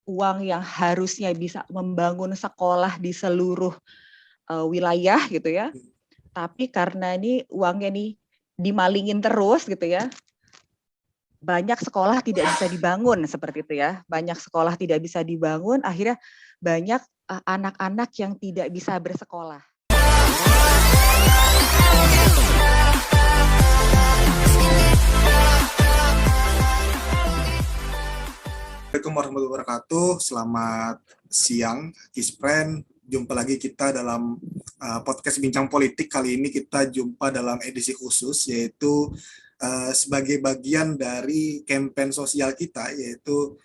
uang yang harusnya bisa membangun sekolah di seluruh wilayah gitu ya. Tapi karena ini uangnya nih dimalingin terus gitu ya, banyak sekolah tidak bisa dibangun seperti itu ya. Banyak sekolah tidak bisa dibangun, akhirnya banyak anak-anak yang tidak bisa bersekolah. Assalamualaikum warahmatullahi wabarakatuh. Selamat siang, Kispren. Jumpa lagi kita dalam podcast Bincang Politik. Kali ini kita jumpa dalam edisi khusus, yaitu sebagai bagian dari kampanye sosial kita, yaitu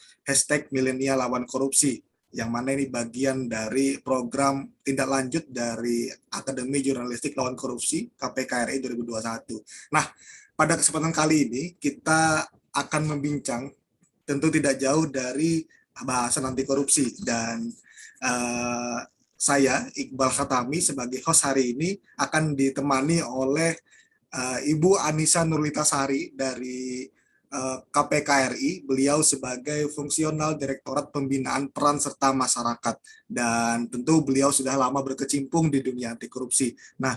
#milenial lawan korupsi, yang mana ini bagian dari program tindak lanjut dari Akademi Jurnalistik Lawan Korupsi KPK RI 2021. Nah, pada kesempatan kali ini kita akan membincang tentu tidak jauh dari bahasan anti korupsi, dan saya Iqbal Khatami sebagai host hari ini akan ditemani oleh Ibu Anissa Nurlitasari dari KPK RI. Beliau sebagai fungsional Direktorat Pembinaan Peran Serta Masyarakat, dan tentu beliau sudah lama berkecimpung di dunia anti korupsi. Nah,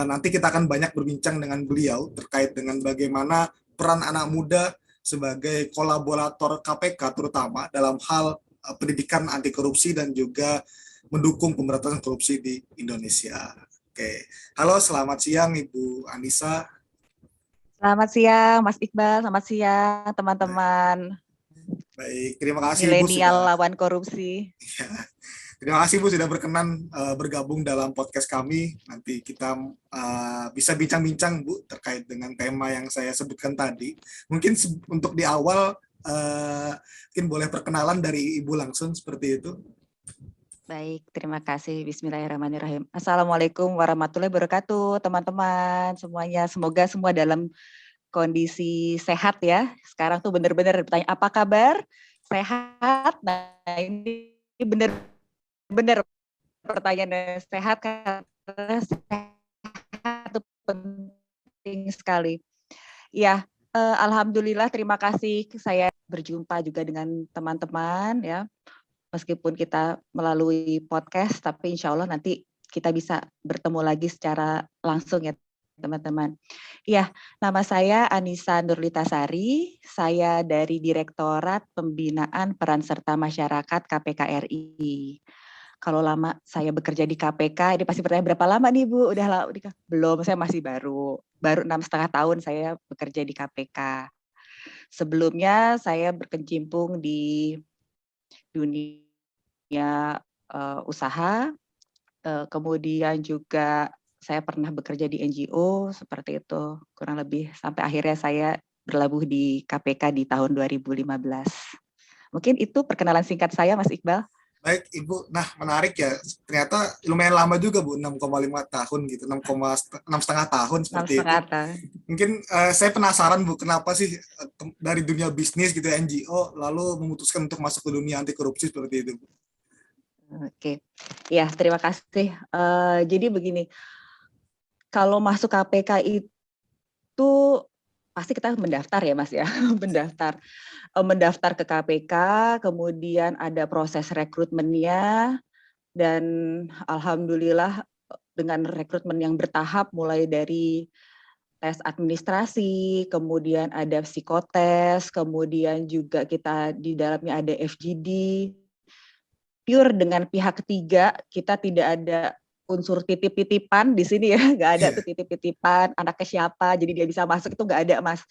nanti kita akan banyak berbincang dengan beliau terkait dengan bagaimana peran anak muda sebagai kolaborator KPK terutama dalam hal pendidikan anti korupsi dan juga mendukung pemberantasan korupsi di Indonesia. Oke, halo, selamat siang Ibu Anissa. Selamat siang Mas Iqbal, selamat siang teman-teman. Baik, terima kasih Ibu Milenial sudah lawan korupsi. Ya, terima kasih Bu sudah berkenan bergabung dalam podcast kami. Nanti kita bisa bincang-bincang Bu terkait dengan tema yang saya sebutkan tadi. Mungkin untuk di awal mungkin boleh perkenalan dari Ibu langsung seperti itu. Baik, terima kasih. Bismillahirrahmanirrahim. Assalamualaikum warahmatullahi wabarakatuh, teman-teman semuanya. Semoga semua dalam kondisi sehat ya. Sekarang tuh benar-benar bertanya apa kabar? Sehat. Nah, ini benar-benar pertanyaan sehat karena sehat itu penting sekali. Ya, alhamdulillah, terima kasih saya berjumpa juga dengan teman-teman ya. Meskipun kita melalui podcast, tapi insya Allah nanti kita bisa bertemu lagi secara langsung ya teman-teman. Ya, nama saya Anissa Nurlitasari, saya dari Direktorat Pembinaan Peran Serta Masyarakat KPK RI. Kalau lama saya bekerja di KPK, ini pasti bertanya berapa lama nih Bu? Udah belum, saya masih baru 6,5 tahun saya bekerja di KPK. Sebelumnya saya berkecimpung di dunia usaha, kemudian juga saya pernah bekerja di NGO seperti itu, kurang lebih sampai akhirnya saya berlabuh di KPK di tahun 2015. Mungkin itu perkenalan singkat saya, Mas Iqbal. Baik Ibu, nah menarik ya, ternyata lumayan lama juga Bu, 6,5 tahun gitu, 6,5 tahun seperti itu. 6,5 tahun. Mungkin saya penasaran Bu, kenapa sih dari dunia bisnis gitu NGO lalu memutuskan untuk masuk ke dunia anti korupsi seperti itu Bu? Oke, ya terima kasih. Jadi begini, kalau masuk KPK itu pasti kita mendaftar ya Mas ya, mendaftar ke KPK, kemudian ada proses rekrutmennya, dan alhamdulillah dengan rekrutmen yang bertahap mulai dari tes administrasi, kemudian ada psikotes, kemudian juga kita di dalamnya ada FGD. Pure dengan pihak ketiga, kita tidak ada unsur titip-titipan di sini ya, nggak ada tuh titip-titipan, anaknya siapa, jadi dia bisa masuk, itu nggak ada Mas.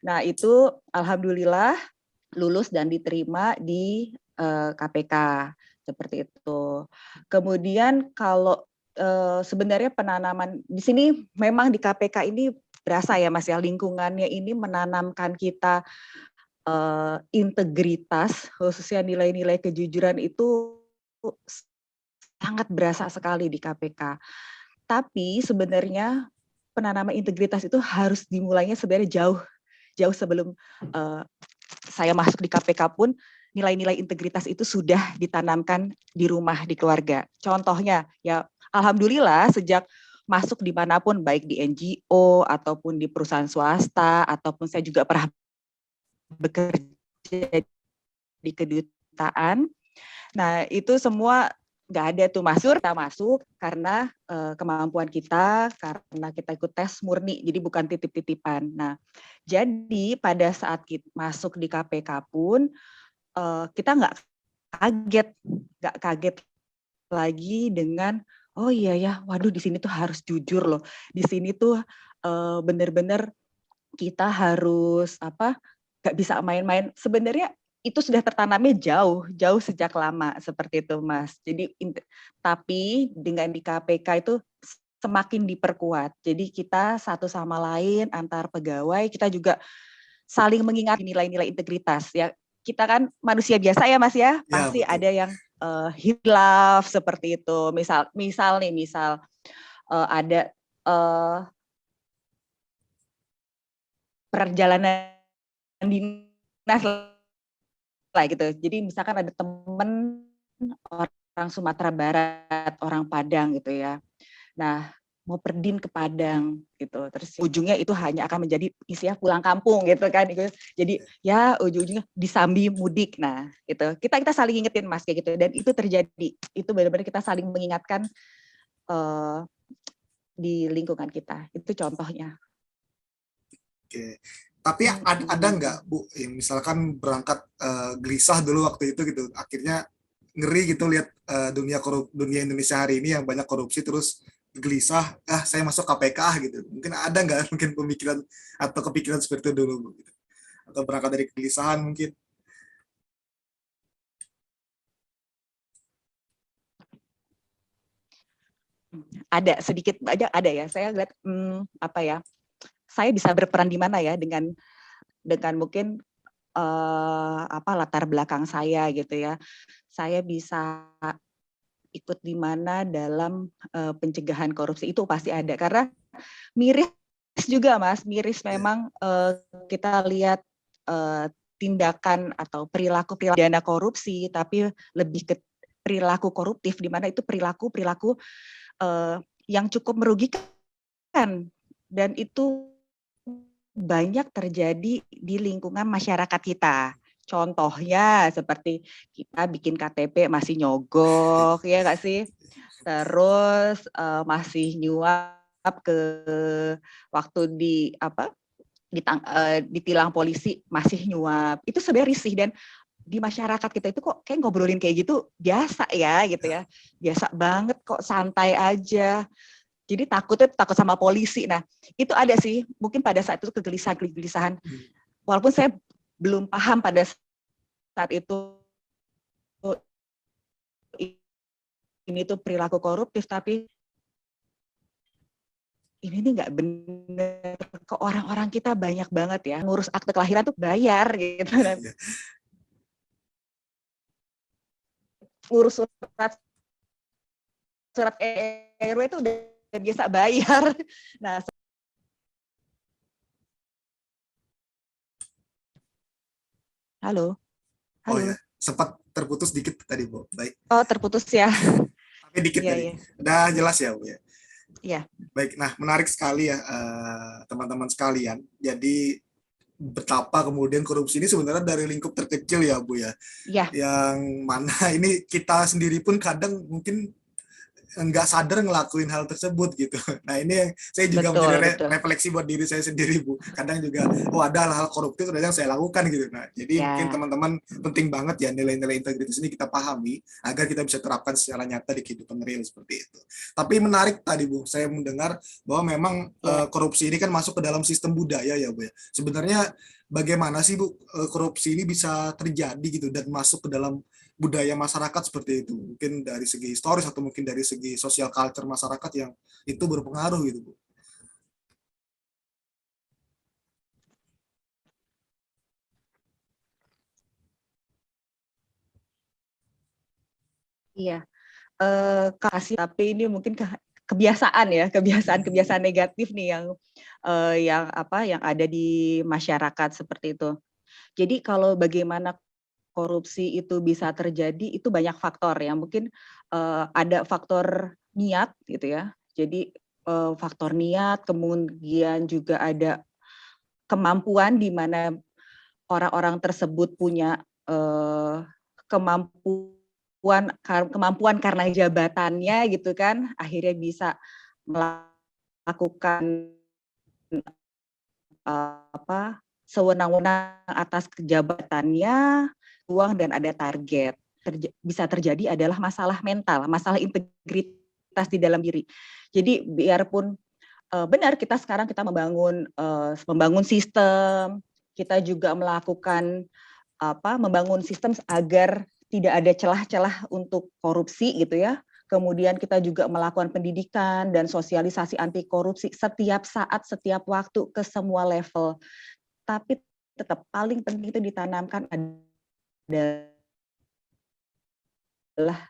Nah itu alhamdulillah lulus dan diterima di KPK seperti itu. Kemudian kalau sebenarnya penanaman di sini memang di KPK ini berasa ya Mas ya, lingkungannya ini menanamkan kita integritas, khususnya nilai-nilai kejujuran itu sangat berasa sekali di KPK. Tapi sebenarnya penanaman integritas itu harus dimulainya sebenarnya jauh sebelum saya masuk di KPK pun nilai-nilai integritas itu sudah ditanamkan di rumah, di keluarga. Contohnya ya alhamdulillah sejak masuk dimanapun, baik di NGO ataupun di perusahaan swasta, ataupun saya juga pernah bekerja di kedutaan kedutaan. Nah, itu semua nggak ada tuh kita masuk karena kemampuan kita, karena kita ikut tes murni, jadi bukan titip-titipan. Nah, jadi pada saat kita masuk di KPK pun kita nggak kaget lagi dengan oh iya ya, waduh di sini tuh harus jujur loh, di sini tuh bener-bener kita harus nggak bisa main-main. Sebenarnya itu sudah tertanamnya jauh sejak lama seperti itu, Mas. Jadi tapi dengan di KPK itu semakin diperkuat. Jadi kita satu sama lain antar pegawai kita juga saling mengingat nilai-nilai integritas ya. Kita kan manusia biasa ya, Mas ya. Ya, Pasti betul. ada yang hilaf seperti itu. Misal ada perjalanan dinas lah gitu. Jadi misalkan ada temen orang Sumatera Barat, orang Padang gitu ya. Nah, mau perdin ke Padang gitu. Terus ujungnya itu hanya akan menjadi isinya pulang kampung gitu kan. Jadi ya ujung-ujungnya disambi mudik. Nah, itu kita saling ingetin Mas kayak gitu, dan itu terjadi. Itu benar-benar kita saling mengingatkan di lingkungan kita. Itu contohnya. Oke. Tapi ada nggak Bu, misalkan berangkat gelisah dulu waktu itu gitu, akhirnya ngeri gitu lihat dunia Indonesia hari ini yang banyak korupsi, terus gelisah, saya masuk KPK gitu. Mungkin ada nggak mungkin pemikiran atau kepikiran seperti itu dulu Bu, gitu. Atau berangkat dari kegelisahan mungkin? Ada sedikit banyak ada ya. Saya lihat saya bisa berperan di mana ya dengan mungkin latar belakang saya gitu ya. Saya bisa ikut di mana dalam pencegahan korupsi itu pasti ada, karena miris juga Mas, miris memang kita lihat tindakan atau perilaku dana korupsi, tapi lebih ke perilaku koruptif, di mana itu perilaku yang cukup merugikan, dan itu banyak terjadi di lingkungan masyarakat kita. Contohnya seperti kita bikin KTP masih nyogok, ya nggak sih? Terus masih nyuap ke waktu ditilang polisi masih nyuap. Itu sebenarnya risih, dan di masyarakat kita itu kok kayak ngobrolin kayak gitu biasa ya gitu ya. Biasa banget kok, santai aja. Jadi takut sama polisi. Nah, itu ada sih mungkin pada saat itu kegelisahan. Walaupun saya belum paham pada saat itu ini tuh perilaku koruptif, tapi ini nih nggak bener, kok orang-orang kita banyak banget ya ngurus akte kelahiran tuh bayar gitu, dan ngurus surat RW itu udah biasa bayar. Nah, halo. Oh ya, sempat terputus dikit tadi Bu. Baik. Oh, terputus ya. Tapi dikit Iya, tadi. iya. Udah jelas ya Bu ya. Iya. Baik, nah menarik sekali ya teman-teman sekalian. Jadi betapa kemudian korupsi ini sebenarnya dari lingkup terkecil ya Bu ya. Iya. Yang mana ini kita sendiri pun kadang mungkin nggak sadar ngelakuin hal tersebut gitu. Nah ini yang saya juga menjadi Betul. refleksi buat diri saya sendiri Bu. Kadang juga, oh ada hal-hal koruptif yang saya lakukan gitu. Nah jadi mungkin Ya. teman-teman penting banget ya nilai-nilai integritas ini kita pahami agar kita bisa terapkan secara nyata di kehidupan real seperti itu. Tapi menarik tadi Bu, saya mendengar bahwa memang Ya. korupsi ini kan masuk ke dalam sistem budaya ya Bu ya. Sebenarnya bagaimana sih Bu korupsi ini bisa terjadi gitu dan masuk ke dalam budaya masyarakat seperti itu, mungkin dari segi historis atau mungkin dari segi sosial culture masyarakat yang itu berpengaruh gitu Bu. Iya. Kasih, tapi ini mungkin kebiasaan ya, kebiasaan negatif nih yang ada di masyarakat seperti itu. Jadi kalau bagaimana korupsi itu bisa terjadi, itu banyak faktor ya. Mungkin ada faktor niat gitu ya. Jadi faktor niat, kemudian juga ada kemampuan di mana orang-orang tersebut punya kemampuan karena jabatannya gitu kan, akhirnya bisa melakukan sewenang-wenang atas jabatannya, uang dan ada target. Bisa terjadi adalah masalah mental, masalah integritas di dalam diri. Jadi biarpun benar kita sekarang kita membangun sistem, kita juga melakukan membangun sistem agar tidak ada celah-celah untuk korupsi gitu ya. Kemudian kita juga melakukan pendidikan dan sosialisasi anti korupsi setiap saat, setiap waktu ke semua level. Tapi tetap paling penting itu ditanamkan adalah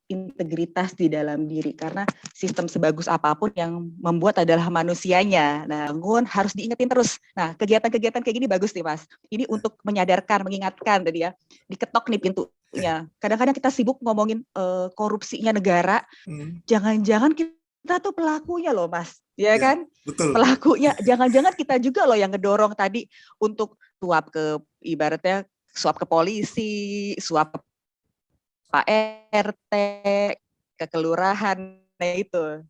integritas di dalam diri, karena sistem sebagus apapun yang membuat adalah manusianya. Nah, harus diingetin terus. Nah, kegiatan-kegiatan kayak gini bagus nih, Mas. Ini untuk menyadarkan, mengingatkan tadi ya. Diketok nih pintunya. Kadang-kadang kita sibuk ngomongin korupsinya negara, jangan-jangan kita tuh pelakunya loh, Mas. Ya kan? Betul. Pelakunya, jangan-jangan kita juga loh yang ngedorong tadi untuk ibaratnya suap ke polisi, suap ke Pak RT, ke kelurahan, itu.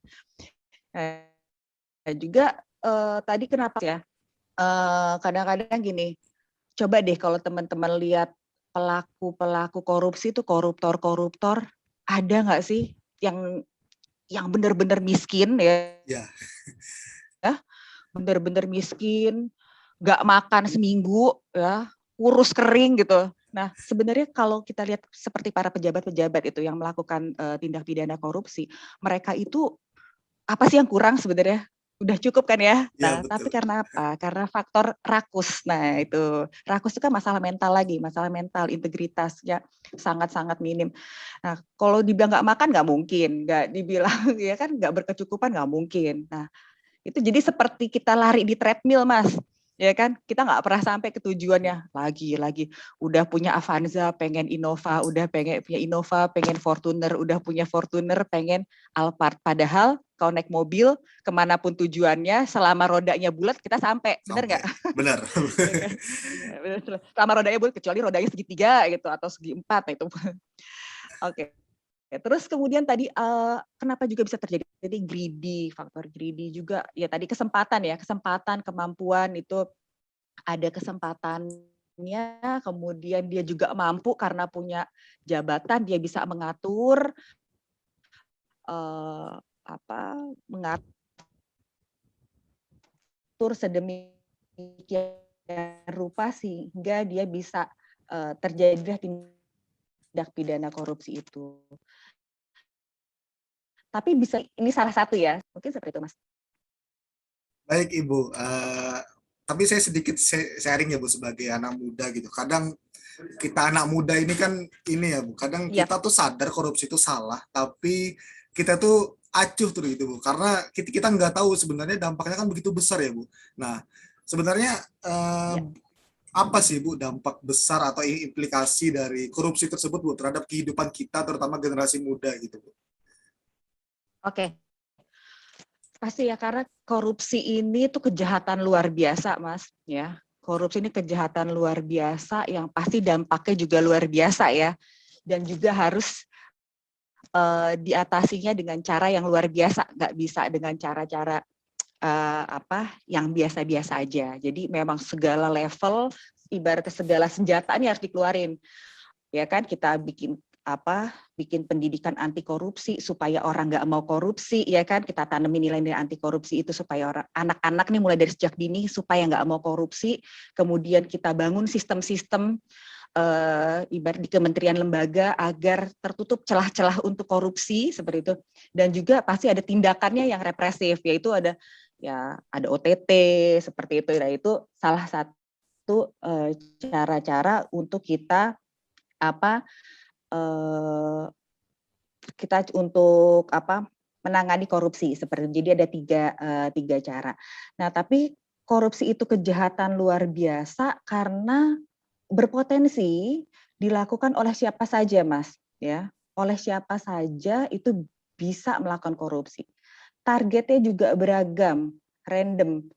Juga tadi kenapa ya, kadang-kadang gini, coba deh kalau teman-teman lihat pelaku-pelaku korupsi itu koruptor, ada nggak sih yang benar-benar miskin ya? Benar-benar miskin, nggak makan seminggu ya, kurus kering gitu. Nah, sebenarnya kalau kita lihat seperti para pejabat-pejabat itu yang melakukan tindak pidana korupsi, mereka itu apa sih yang kurang sebenarnya? Udah cukup kan ya? Nah, tapi karena apa? Karena faktor rakus. Nah, itu rakus itu kan masalah mental lagi, masalah mental, integritasnya sangat-sangat minim. Nah, kalau dibilang nggak makan nggak mungkin, nggak dibilang ya kan nggak berkecukupan nggak mungkin. Nah, itu jadi seperti kita lari di treadmill, Mas. Ya kan, kita nggak pernah sampai ke tujuannya. Lagi, udah punya Avanza, pengen Innova, pengen Fortuner, udah punya Fortuner, pengen Alphard. Padahal kalau naik mobil, kemanapun tujuannya, selama rodanya bulat, kita sampai. Bener nggak? Benar. Selama rodanya bulat, kecuali rodanya segitiga gitu, atau segi 4. Nah, itu. Oke. Terus kemudian tadi kenapa juga bisa terjadi faktor greedy juga ya tadi kesempatan, kemampuan itu ada kesempatannya, kemudian dia juga mampu karena punya jabatan dia bisa mengatur sedemikian rupa sehingga dia bisa terjadi tindak pidana korupsi itu. Tapi bisa ini salah satu ya, mungkin seperti itu, Mas. Baik Ibu, tapi saya sedikit sharing ya Bu sebagai anak muda gitu. Kadang kita anak muda ini kan ini ya Bu, kadang kita tuh sadar korupsi itu salah, tapi kita tuh acuh tuh gitu Bu, karena kita nggak tahu sebenarnya dampaknya kan begitu besar ya Bu. Nah, sebenarnya apa sih Bu dampak besar atau implikasi dari korupsi tersebut Bu terhadap kehidupan kita terutama generasi muda gitu Bu? Oke. Pasti ya, karena korupsi ini tuh kejahatan luar biasa, Mas, ya. Korupsi ini kejahatan luar biasa yang pasti dampaknya juga luar biasa ya. Dan juga harus diatasinya dengan cara yang luar biasa, nggak bisa dengan cara-cara yang biasa-biasa aja. Jadi memang segala level, ibaratnya segala senjata ini harus dikeluarin. Ya kan, kita bikin pendidikan anti korupsi supaya orang nggak mau korupsi, ya kan, kita tanemin nilai-nilai anti korupsi itu supaya anak-anak nih mulai dari sejak dini supaya nggak mau korupsi. Kemudian kita bangun sistem-sistem ibarat di kementerian lembaga agar tertutup celah-celah untuk korupsi seperti itu. Dan juga pasti ada tindakannya yang represif, yaitu ada OTT seperti itu. Nah, itu salah satu cara-cara untuk kita untuk menangani korupsi seperti itu. Jadi ada tiga cara. Nah, tapi korupsi itu kejahatan luar biasa karena berpotensi dilakukan oleh siapa saja, Mas, ya. Oleh siapa saja itu bisa melakukan korupsi. Targetnya juga beragam, random.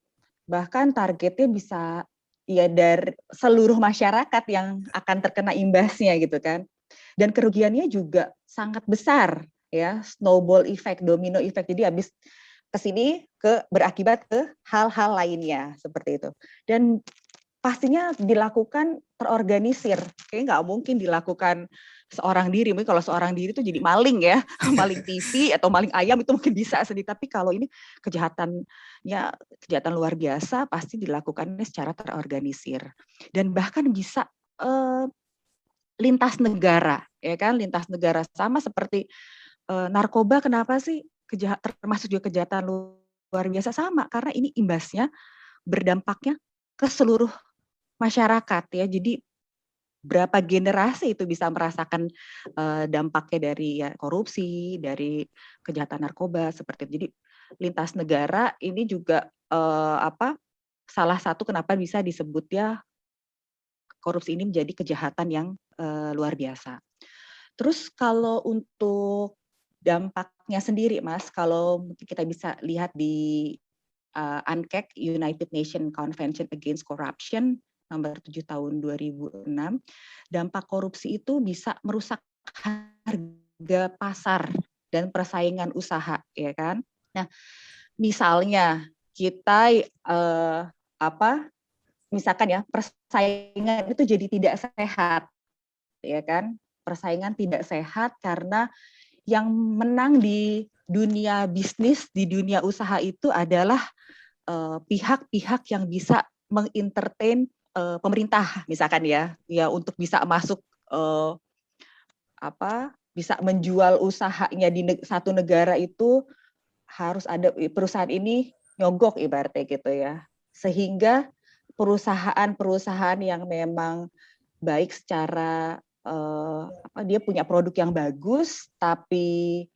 Bahkan targetnya bisa ya dari seluruh masyarakat yang akan terkena imbasnya gitu kan. dan kerugiannya juga sangat besar ya, snowball effect, domino effect. Jadi habis ke sini berakibat ke hal-hal lainnya seperti itu. Dan pastinya dilakukan terorganisir. Kayaknya nggak mungkin dilakukan seorang diri. Mungkin kalau seorang diri itu jadi maling ya, maling TV atau maling ayam itu mungkin bisa sendiri. Tapi kalau ini kejahatan luar biasa, pasti dilakukannya secara terorganisir. Dan bahkan bisa lintas negara, ya kan? Lintas negara sama seperti narkoba. Kenapa sih termasuk juga kejahatan luar biasa sama? Karena ini imbasnya berdampaknya ke seluruh masyarakat ya. Jadi berapa generasi itu bisa merasakan dampaknya dari korupsi, dari kejahatan narkoba seperti itu. Jadi lintas negara ini juga salah satu kenapa bisa disebut ya korupsi ini menjadi kejahatan yang luar biasa. Terus kalau untuk dampaknya sendiri, Mas, kalau mungkin kita bisa lihat di UNCAC, United Nations Convention Against Corruption, nomor 7 tahun 2006, dampak korupsi itu bisa merusak harga pasar dan persaingan usaha, ya kan? Nah, misalnya kita misalkan ya persaingan itu jadi tidak sehat, ya kan? Persaingan tidak sehat karena yang menang di dunia bisnis, di dunia usaha itu adalah pihak-pihak yang bisa mengentertain pemerintah, misalkan ya untuk bisa masuk bisa menjual usahanya di satu negara itu harus ada perusahaan ini nyogok ibaratnya gitu ya, sehingga perusahaan-perusahaan yang memang baik secara dia punya produk yang bagus tapi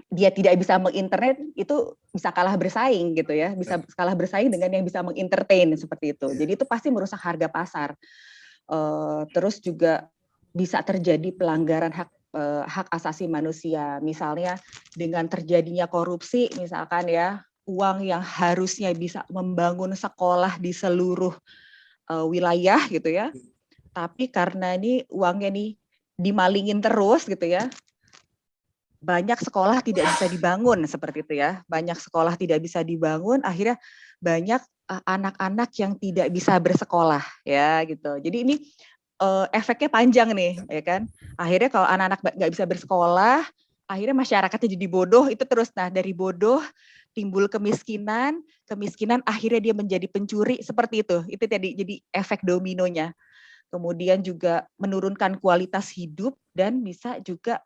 dia tidak bisa menginternet, itu bisa kalah bersaing gitu ya, bisa kalah bersaing dengan yang bisa mengentertain seperti itu. Jadi itu pasti merusak harga pasar. Terus juga bisa terjadi pelanggaran hak asasi manusia. Misalnya dengan terjadinya korupsi, misalkan ya uang yang harusnya bisa membangun sekolah di seluruh wilayah gitu ya, tapi karena ini uangnya nih dimalingin terus gitu ya, banyak sekolah tidak bisa dibangun seperti itu ya. Banyak sekolah tidak bisa dibangun, akhirnya banyak anak-anak yang tidak bisa bersekolah ya gitu. Jadi ini efeknya panjang nih, ya kan. Akhirnya kalau anak-anak nggak bisa bersekolah, akhirnya masyarakatnya jadi bodoh itu terus. Nah dari bodoh timbul kemiskinan, kemiskinan akhirnya dia menjadi pencuri seperti itu. Itu tadi jadi efek dominonya. Kemudian juga menurunkan kualitas hidup dan bisa juga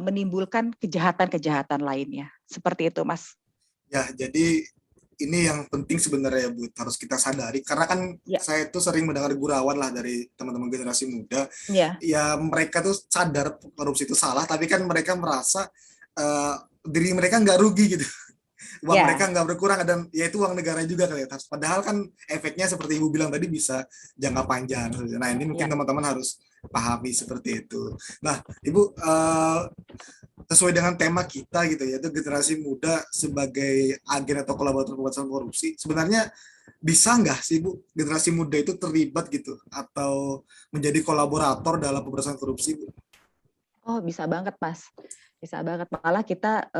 menimbulkan kejahatan-kejahatan lainnya. Seperti itu, Mas. Ya, jadi ini yang penting sebenarnya, Bu, harus kita sadari. Karena kan saya tuh sering mendengar gurauan lah dari teman-teman generasi muda. Ya, mereka tuh sadar korupsi itu salah, tapi kan mereka merasa diri mereka nggak rugi gitu. Uang mereka nggak berkurang, dan ya itu uang negara juga kali ya. Padahal kan efeknya seperti Ibu bilang tadi bisa jangka panjang. Nah, ini mungkin teman-teman harus pahami seperti itu. Nah, Ibu, sesuai dengan tema kita gitu ya, itu generasi muda sebagai agen atau kolaborator pemberantasan korupsi, sebenarnya bisa nggak sih Bu generasi muda itu terlibat gitu atau menjadi kolaborator dalam pemberantasan korupsi, Bu? Oh, bisa banget, Mas. Bisa banget. Malah kita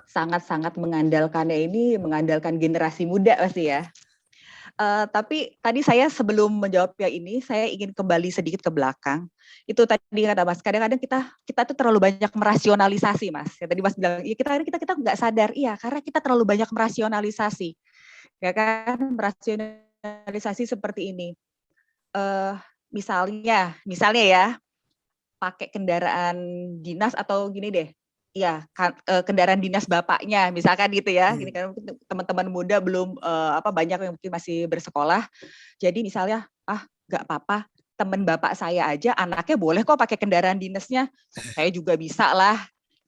sangat-sangat mengandalkan generasi muda pasti ya. Tapi tadi saya sebelum menjawab yang ini, saya ingin kembali sedikit ke belakang. Itu tadi kata Mas, kadang-kadang kita tuh terlalu banyak merasionalisasi, Mas. Ya, tadi Mas bilang, ya kita nggak sadar, iya, karena kita terlalu banyak merasionalisasi, ya kan? Merasionalisasi seperti ini. Misalnya ya, pakai kendaraan dinas atau gini deh, ya kendaraan dinas bapaknya misalkan gitu ya. Gini kan teman-teman muda belum banyak yang mungkin masih bersekolah. Jadi misalnya nggak apa-apa, teman bapak saya aja anaknya boleh kok pakai kendaraan dinasnya, saya juga bisa lah.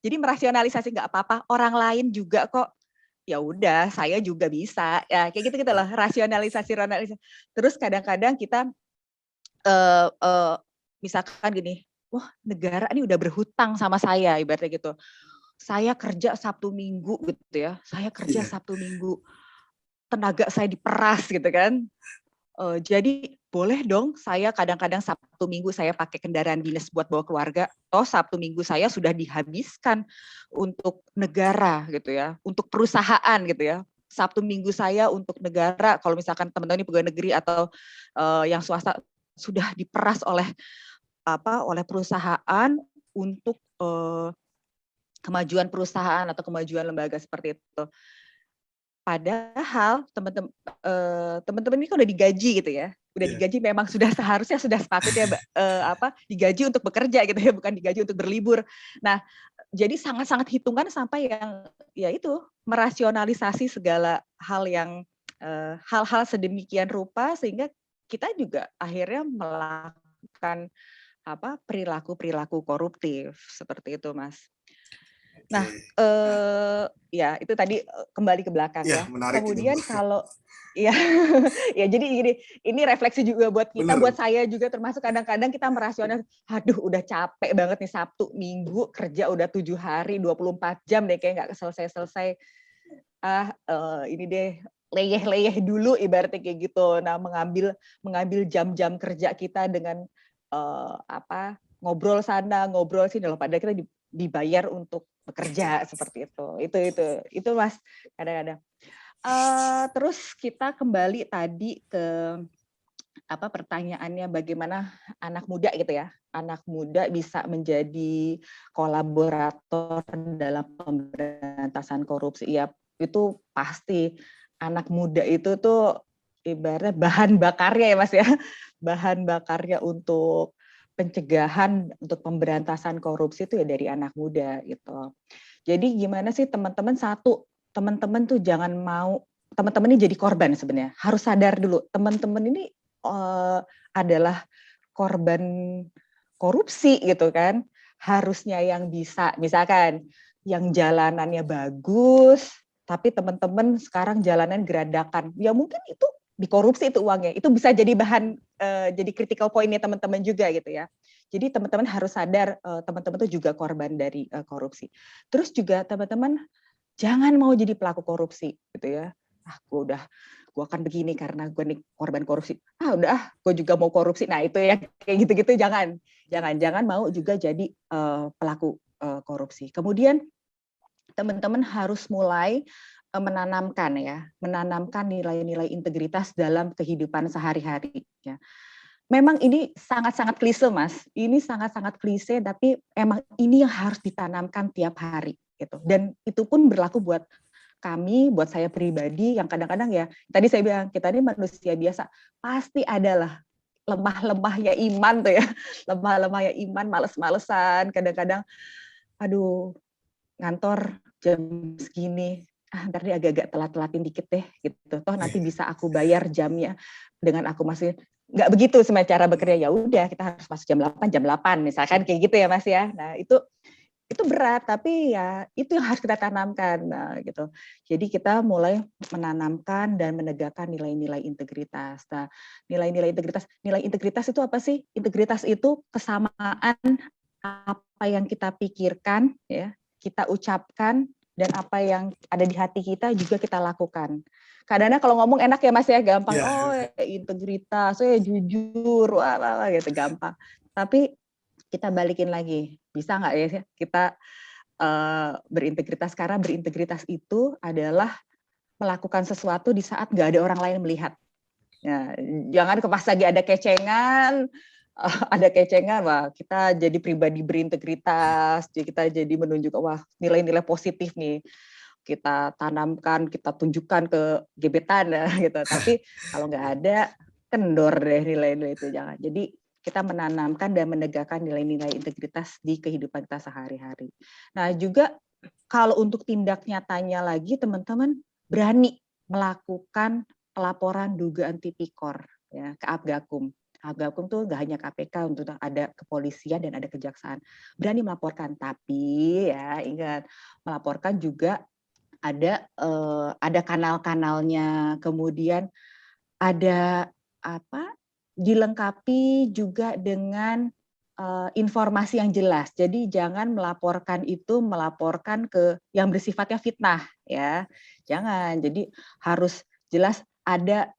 Jadi merasionalisasi nggak apa-apa, orang lain juga kok, ya udah saya juga bisa ya, kayak gitu lah, rasionalisasi. Terus kadang-kadang kita misalkan gini, wah negara ini udah berhutang sama saya ibaratnya gitu. Saya kerja Sabtu Minggu gitu ya. Saya kerja Sabtu Minggu. Tenaga saya diperas gitu kan. Jadi boleh dong saya kadang-kadang Sabtu Minggu saya pakai kendaraan dinas buat bawa keluarga. Toh Sabtu Minggu saya sudah dihabiskan untuk negara gitu ya, untuk perusahaan gitu ya. Sabtu Minggu saya untuk negara, kalau misalkan teman-teman ini pegawai negeri atau yang swasta sudah diperas oleh oleh perusahaan untuk kemajuan perusahaan atau kemajuan lembaga seperti itu. Padahal teman-teman ini kan udah digaji gitu ya, udah Iya. digaji memang sudah seharusnya sudah sepatutnya digaji untuk bekerja gitu ya, bukan digaji untuk berlibur. Nah, jadi sangat-sangat hitungan sampai yang ya itu merasionalisasi segala hal yang hal-hal sedemikian rupa sehingga kita juga akhirnya melakukan perilaku-perilaku koruptif seperti itu, Mas. Nah, Oke. ya itu tadi kembali ke belakang Iya, ya. menarik ini, Kemudian Mbak. kalau ya ya jadi ini refleksi juga buat kita, Bener. buat saya juga termasuk kadang-kadang kita merasional, aduh udah capek banget nih Sabtu, Minggu kerja udah 7 hari, 24 jam deh kayak nggak selesai-selesai. Ini deh leyeh-leyeh dulu ibaratnya kayak gitu. Nah, mengambil jam-jam kerja kita dengan ngobrol sana, ngobrol sini loh padahal kita dibayar untuk bekerja seperti itu. Itu Mas kadang-kadang. Terus kita kembali tadi ke pertanyaannya bagaimana anak muda gitu ya. Anak muda bisa menjadi kolaborator dalam pemberantasan korupsi. Ya, itu pasti anak muda itu tuh ibaratnya bahan bakarnya ya Mas ya. Bahan bakarnya untuk pencegahan untuk pemberantasan korupsi itu ya dari anak muda gitu. Jadi gimana sih teman-teman, teman-teman tuh jangan mau teman-teman ini jadi korban sebenarnya. Harus sadar dulu, teman-teman ini adalah korban korupsi gitu kan. Harusnya yang bisa, misalkan yang jalanannya bagus, tapi teman-teman sekarang jalanan geradakan. Ya mungkin itu dikorupsi itu uangnya. Itu bisa jadi bahan jadi critical point-nya teman-teman juga gitu ya. Jadi teman-teman harus sadar teman-teman itu juga korban dari korupsi. Terus juga teman-teman jangan mau jadi pelaku korupsi gitu ya. Gue akan begini karena gue nih korban korupsi. Gue juga mau korupsi. Nah itu ya kayak gitu-gitu jangan mau juga jadi pelaku korupsi. Kemudian teman-teman harus mulai menanamkan nilai-nilai integritas dalam kehidupan sehari-hari. Ya. Memang ini sangat-sangat klise, Mas. Ini sangat-sangat klise, tapi emang ini yang harus ditanamkan tiap hari. Gitu. Dan itu pun berlaku buat kami, buat saya pribadi, yang kadang-kadang ya, tadi saya bilang, kita ini manusia biasa, pasti adalah lemah-lemahnya iman tuh ya, lemah-lemahnya iman, males-malesan, kadang-kadang, aduh, ngantor jam segini, ntar dia agak-agak telat-telatin dikit deh, gitu. Toh nanti bisa aku bayar jamnya dengan aku masih nggak begitu sama cara bekerja, ya udah kita harus masuk jam 8 misalkan kayak gitu ya Mas ya. Nah, itu berat tapi ya itu yang harus kita tanamkan gitu. Jadi kita mulai menanamkan dan menegakkan nilai-nilai integritas. Nah, nilai integritas itu apa sih? Integritas itu kesamaan apa yang kita pikirkan ya, kita ucapkan dan apa yang ada di hati kita juga kita lakukan. Kadang-kadang kalau ngomong enak ya Mas ya, gampang. Ya. Oh, integritas, jujur, wah gitu gampang. Tapi kita balikin lagi, bisa nggak ya kita berintegritas, karena berintegritas itu adalah melakukan sesuatu di saat nggak ada orang lain melihat. Ya, jangan pas lagi ada kecengan, wah kita jadi pribadi berintegritas, jadi kita jadi menunjukkan wah nilai-nilai positif nih kita tanamkan, kita tunjukkan ke gebetan ya, gitu. Tapi kalau nggak ada, kendor deh nilai-nilai itu jangan. Jadi kita menanamkan dan menegakkan nilai-nilai integritas di kehidupan kita sehari-hari. Nah juga kalau untuk tindak nyatanya lagi teman-teman berani melakukan pelaporan dugaan tipikor ya ke Apgakum. Apgakum tuh nggak hanya KPK, untuk ada kepolisian dan ada kejaksaan. Berani melaporkan, tapi ya ingat melaporkan juga ada kanal-kanalnya, kemudian ada dilengkapi juga dengan informasi yang jelas. Jadi jangan melaporkan ke yang bersifatnya fitnah ya. Jangan. Jadi harus jelas ada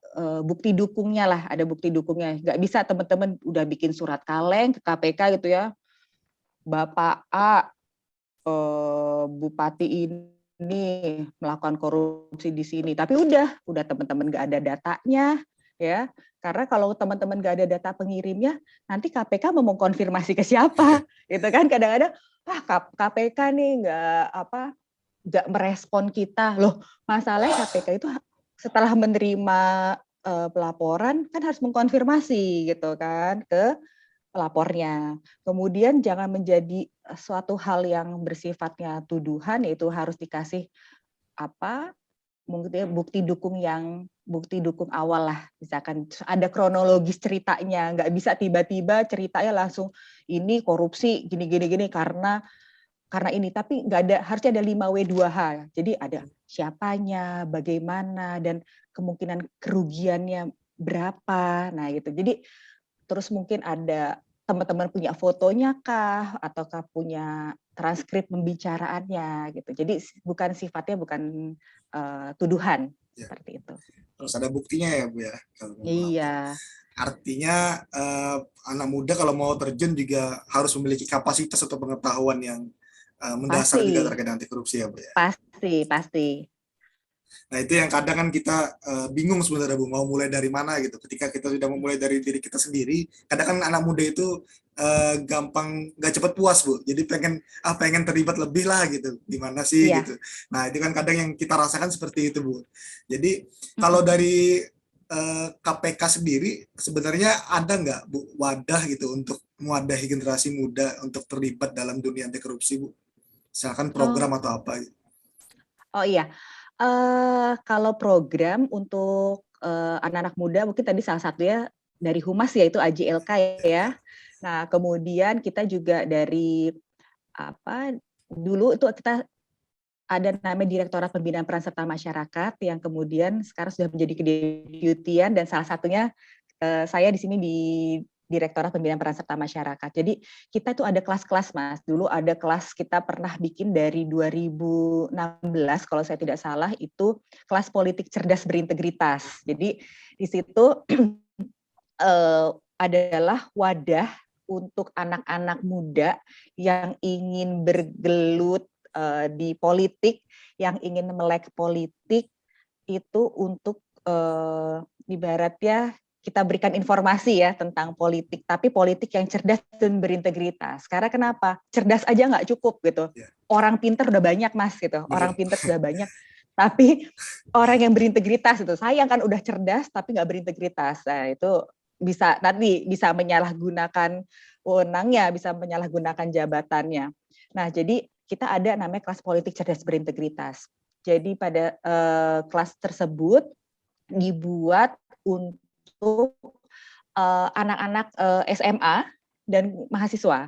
bukti dukungnya lah, ada bukti dukungnya. Nggak bisa teman-teman udah bikin surat kaleng ke KPK gitu ya, Bapak A, Bupati ini melakukan korupsi di sini, tapi udah teman-teman nggak ada datanya, ya. Karena kalau teman-teman nggak ada data pengirimnya, nanti KPK mau mengkonfirmasi ke siapa, gitu kan? Kadang-kadang, KPK nih nggak merespon kita, loh. Masalahnya KPK itu setelah menerima pelaporan kan harus mengkonfirmasi gitu kan ke pelapornya. Kemudian jangan menjadi suatu hal yang bersifatnya tuduhan, yaitu harus dikasih mungkin bukti dukung awal lah, misalkan ada kronologis ceritanya, nggak bisa tiba-tiba ceritanya langsung ini korupsi gini karena ini, tapi nggak ada, harusnya ada 5W2H. Jadi ada siapanya, bagaimana, dan kemungkinan kerugiannya berapa. Nah gitu. Jadi terus mungkin ada teman-teman punya fotonya kah, ataukah punya transkrip pembicaraannya gitu. Jadi sifatnya bukan tuduhan seperti itu. Terus ada buktinya ya Bu ya, kalau mau melapor. Iya. Artinya anak muda kalau mau terjun juga harus memiliki kapasitas atau pengetahuan yang mendasar juga Pasti, terkait anti korupsi ya Bu ya. pasti. Nah itu yang kadang kan kita bingung sebenarnya Bu, mau mulai dari mana gitu. Ketika kita sudah memulai dari diri kita sendiri, kadang kan anak muda itu gampang nggak cepat puas Bu. Jadi pengen terlibat lebih lah gitu. Gimana sih Iya. gitu. Nah itu kan kadang yang kita rasakan seperti itu Bu. Jadi kalau dari KPK sendiri sebenarnya ada nggak Bu wadah gitu untuk mewadahi generasi muda untuk terlibat dalam dunia anti korupsi Bu? Misalkan Oh, program atau apa gitu. oh iya. Kalau program untuk anak-anak muda, mungkin tadi salah satunya dari Humas, yaitu AJLK ya. Nah, kemudian kita juga dari dulu itu kita ada namanya Direktorat Pembinaan Peran Serta Masyarakat yang kemudian sekarang sudah menjadi kedeputian, dan salah satunya saya di sini di Direktorat Pembinaan Peran Serta Masyarakat. Jadi kita tuh ada kelas-kelas Mas. Dulu ada kelas kita pernah bikin dari 2016 kalau saya tidak salah, itu kelas politik cerdas berintegritas. Jadi di situ adalah wadah untuk anak-anak muda yang ingin bergelut di politik, yang ingin melek politik, itu untuk ibaratnya kita berikan informasi ya tentang politik, tapi politik yang cerdas dan berintegritas. Karena kenapa? Cerdas aja nggak cukup gitu. Ya, Orang pinter udah banyak Mas gitu. Orang betul. pinter sudah banyak, tapi orang yang berintegritas itu, sayang kan udah cerdas tapi nggak berintegritas. Nah itu bisa menyalahgunakan wewenangnya, bisa menyalahgunakan jabatannya. Nah jadi kita ada namanya kelas politik cerdas berintegritas. Jadi pada kelas tersebut dibuat untuk anak-anak SMA dan mahasiswa.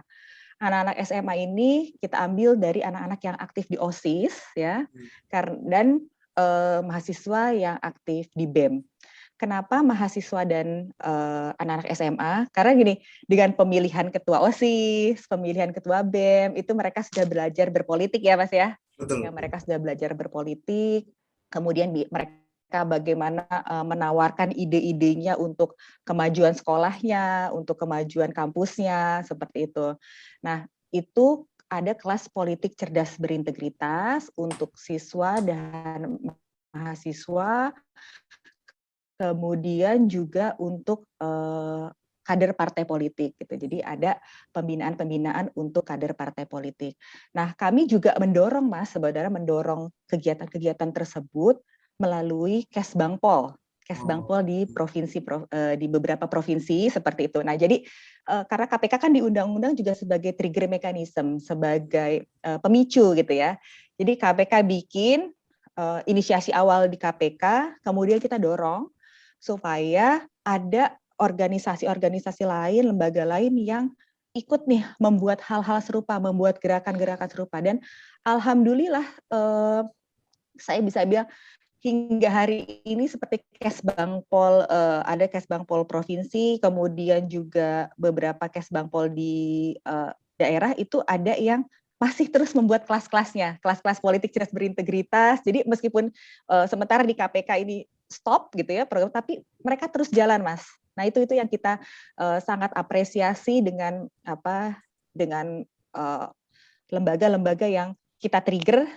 Anak-anak SMA ini kita ambil dari anak-anak yang aktif di OSIS ya, dan mahasiswa yang aktif di BEM. Kenapa mahasiswa dan anak-anak SMA? Karena gini, dengan pemilihan ketua OSIS, pemilihan ketua BEM, itu mereka sudah belajar berpolitik ya Mas ya. Ya, Betul. mereka sudah belajar berpolitik, kemudian mereka bagaimana menawarkan ide-idenya untuk kemajuan sekolahnya, untuk kemajuan kampusnya, seperti itu. Nah, itu ada kelas politik cerdas berintegritas untuk siswa dan mahasiswa, kemudian juga untuk kader partai politik gitu. Jadi ada pembinaan-pembinaan untuk kader partai politik. Nah, kami juga mendorong Mas, sebenarnya mendorong kegiatan-kegiatan tersebut melalui Kesbangpol. Oh, Kesbangpol di di beberapa provinsi seperti itu. Nah, jadi karena KPK kan di undang-undang juga sebagai trigger mechanism, sebagai pemicu gitu ya. Jadi KPK bikin inisiasi awal di KPK, kemudian kita dorong supaya ada organisasi-organisasi lain, lembaga lain yang ikut nih membuat hal-hal serupa, membuat gerakan-gerakan serupa. Dan alhamdulillah saya bisa bilang hingga hari ini seperti Kesbangpol, ada Kesbangpol provinsi, kemudian juga beberapa Kesbangpol di daerah itu ada yang masih terus membuat kelas-kelasnya, kelas-kelas politik cerdas berintegritas. Jadi meskipun sementara di KPK ini stop gitu ya program, tapi mereka terus jalan, Mas. Nah, itu yang kita sangat apresiasi dengan dengan lembaga-lembaga yang kita trigger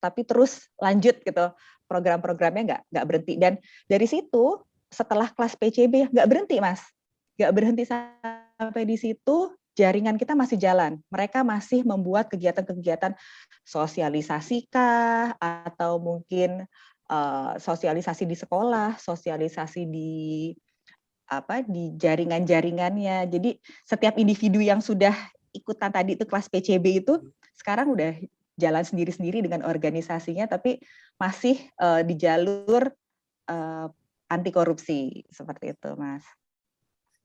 tapi terus lanjut gitu. Program-programnya nggak berhenti, dan dari situ setelah kelas PCB nggak berhenti, Mas. Nggak berhenti sampai di situ, jaringan kita masih jalan. Mereka masih membuat kegiatan-kegiatan sosialisasi kah, atau mungkin sosialisasi di sekolah, sosialisasi di jaringan-jaringannya. Jadi setiap individu yang sudah ikutan tadi itu kelas PCB itu sekarang udah jalan sendiri-sendiri dengan organisasinya, tapi masih di jalur anti korupsi seperti itu, Mas.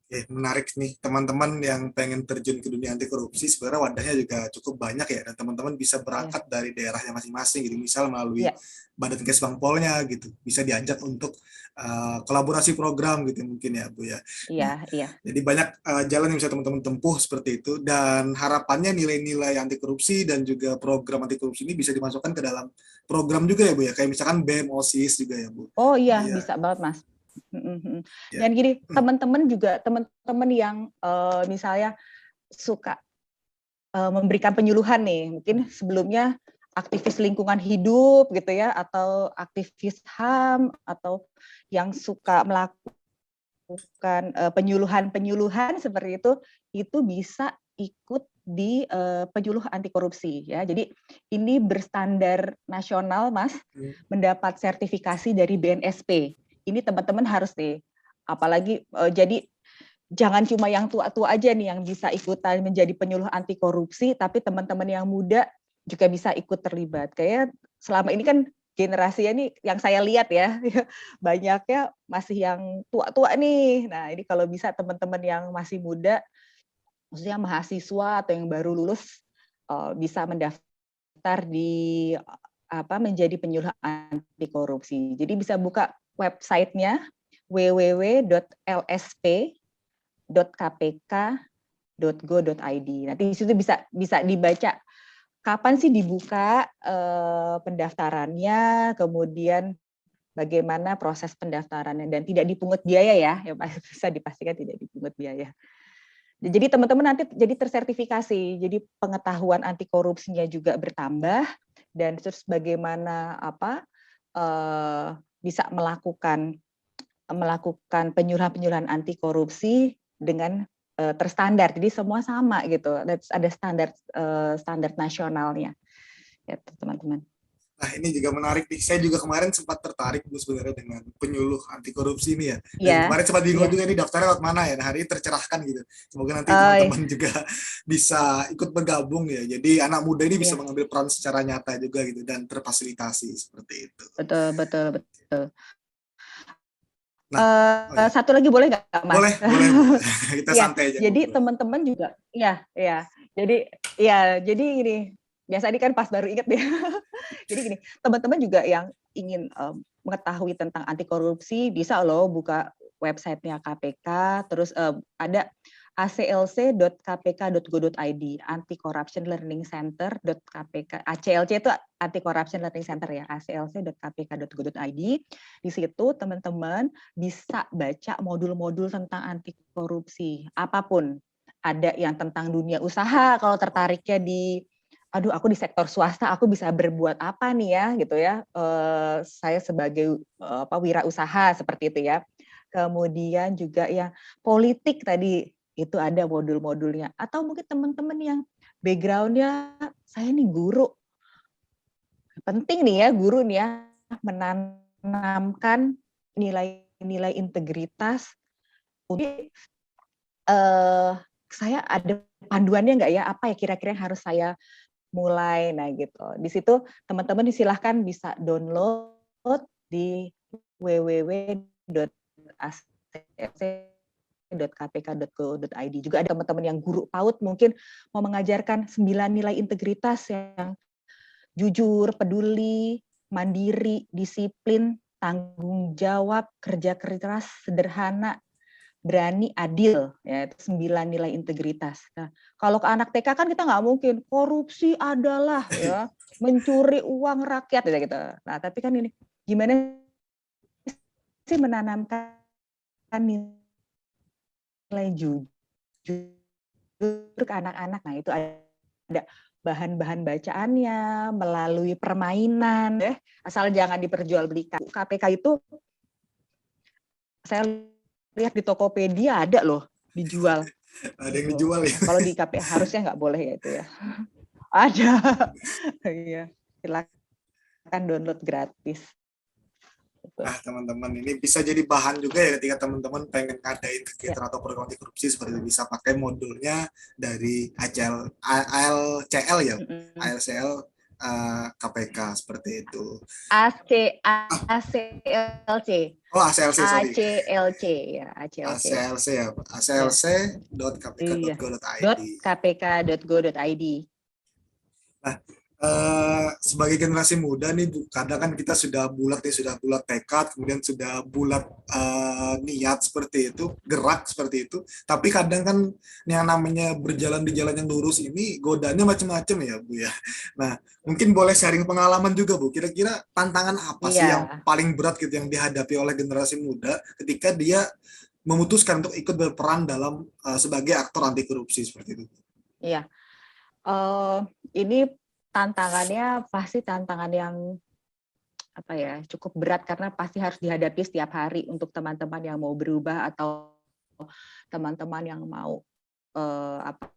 Menarik nih, teman-teman yang pengen terjun ke dunia anti korupsi sebenarnya wadahnya juga cukup banyak ya, dan teman-teman bisa berangkat dari daerahnya masing-masing gitu, misal melalui Badan Kesbangpolnya gitu, bisa diajak untuk kolaborasi program gitu mungkin ya Bu ya. Iya. Jadi banyak jalan yang bisa teman-teman tempuh seperti itu, dan harapannya nilai-nilai anti korupsi dan juga program anti korupsi ini bisa dimasukkan ke dalam program juga ya Bu ya, kayak misalkan BEM, OSIS juga ya Bu. Oh iya, bisa banget Mas. Dan gini, teman-teman yang misalnya suka memberikan penyuluhan nih, mungkin sebelumnya aktivis lingkungan hidup gitu ya, atau aktivis HAM, atau yang suka melakukan penyuluhan seperti itu bisa ikut di penyuluh anti korupsi ya. Jadi ini berstandar nasional, Mas, mendapat sertifikasi dari BNSP. Ini teman-teman harus nih, apalagi jadi jangan cuma yang tua-tua aja nih yang bisa ikutan menjadi penyuluh anti korupsi, tapi teman-teman yang muda juga bisa ikut terlibat. Kayak selama ini kan generasinya nih yang saya lihat ya, banyaknya masih yang tua-tua nih. Nah, ini kalau bisa teman-teman yang masih muda, maksudnya mahasiswa atau yang baru lulus, bisa mendaftar di menjadi penyuluh anti korupsi. Jadi bisa buka websitenya www.lsp.kpk.go.id. Nanti di situ bisa dibaca kapan sih dibuka pendaftarannya, kemudian bagaimana proses pendaftarannya, dan tidak dipungut biaya ya bisa dipastikan tidak dipungut biaya. Jadi teman-teman nanti jadi tersertifikasi, jadi pengetahuan anti korupsinya juga bertambah, dan terus bagaimana bisa melakukan penyuluhan anti korupsi dengan terstandar. Jadi semua sama gitu. Ada standar nasionalnya. Ya, teman-teman. Nah, ini juga menarik nih. Saya juga kemarin sempat tertarik Bu sebenarnya dengan penyuluh anti korupsi ini ya. Dan kemarin sempat bingung juga nih daftarnya lewat mana ya. Nah, hari ini tercerahkan gitu. Semoga nanti teman-teman juga bisa ikut bergabung ya. Jadi anak muda ini bisa mengambil peran secara nyata juga gitu dan terfasilitasi seperti itu. Betul. Nah, satu lagi boleh nggak, Mas? Boleh. Kita santai aja. Jadi teman-teman juga, Jadi ini biasa ini kan pas baru ingat ya. Jadi gini, teman-teman juga yang ingin mengetahui tentang anti korupsi bisa loh buka websitenya KPK, terus ada aclc.kpk.go.id, Anti Corruption Learning Center.kpk, ACLC itu Anti Corruption Learning Center ya, aclc.kpk.go.id. Di situ teman-teman bisa baca modul-modul tentang anti korupsi, apapun. Ada yang tentang dunia usaha, kalau tertariknya aku di sektor swasta, aku bisa berbuat apa nih ya, gitu ya. Saya sebagai wirausaha seperti itu ya. Kemudian juga ya politik tadi, itu ada modul-modulnya. Atau mungkin teman-teman yang background-nya, saya nih guru. Penting nih ya, guru nih ya, menanamkan nilai-nilai integritas. Saya ada panduannya nggak ya, apa ya kira-kira yang harus saya mulai. Nah gitu. Di situ teman-teman silahkan bisa download di www.aclc.kpk.go.id. Juga ada teman-teman yang guru PAUD mungkin mau mengajarkan 9 nilai integritas yang jujur, peduli, mandiri, disiplin, tanggung jawab, kerja keras, sederhana, berani, adil, ya itu 9 nilai integritas. Nah, kalau ke anak TK kan kita nggak mungkin korupsi adalah ya mencuri uang rakyat gitu. Nah, tapi kan ini gimana menanamkan nilai jujur ke anak-anak. Nah, itu ada bahan-bahan bacaannya melalui permainan, asal jangan diperjualbelikan. KPK itu saya lihat di Tokopedia ada loh dijual. Ada yang Gitu. dijual ya. Nah, kalau di KPK harusnya nggak boleh ya itu ya. Ada. Iya, silakan download gratis. Nah, teman-teman, ini bisa jadi bahan juga ya ketika teman-teman pengen ngadain Ya. kegiatan atau program anti korupsi, seperti itu. Bisa pakai modulnya dari ALCL ya, ALCL KPK seperti itu. ACLC. Oh, ACLC, sorry. ACLC ya, ACLC. ACLC ya, Ya. Iya. aclc.kpk.go.id. .kpk.go.id. Nah, sebagai generasi muda nih Bu, kadang kan kita sudah bulat nih, sudah bulat tekad, kemudian sudah bulat niat seperti itu, gerak seperti itu. Tapi kadang kan yang namanya berjalan di jalan yang lurus ini godaannya macam-macam ya Bu ya. Nah, mungkin boleh sharing pengalaman juga Bu. Kira-kira tantangan apa sih yang Iya. paling berat gitu yang dihadapi oleh generasi muda ketika dia memutuskan untuk ikut berperan dalam sebagai aktor anti korupsi seperti itu? Iya. Ini tantangannya pasti tantangan yang apa ya, cukup berat karena pasti harus dihadapi setiap hari untuk teman-teman yang mau berubah atau teman-teman yang mau apa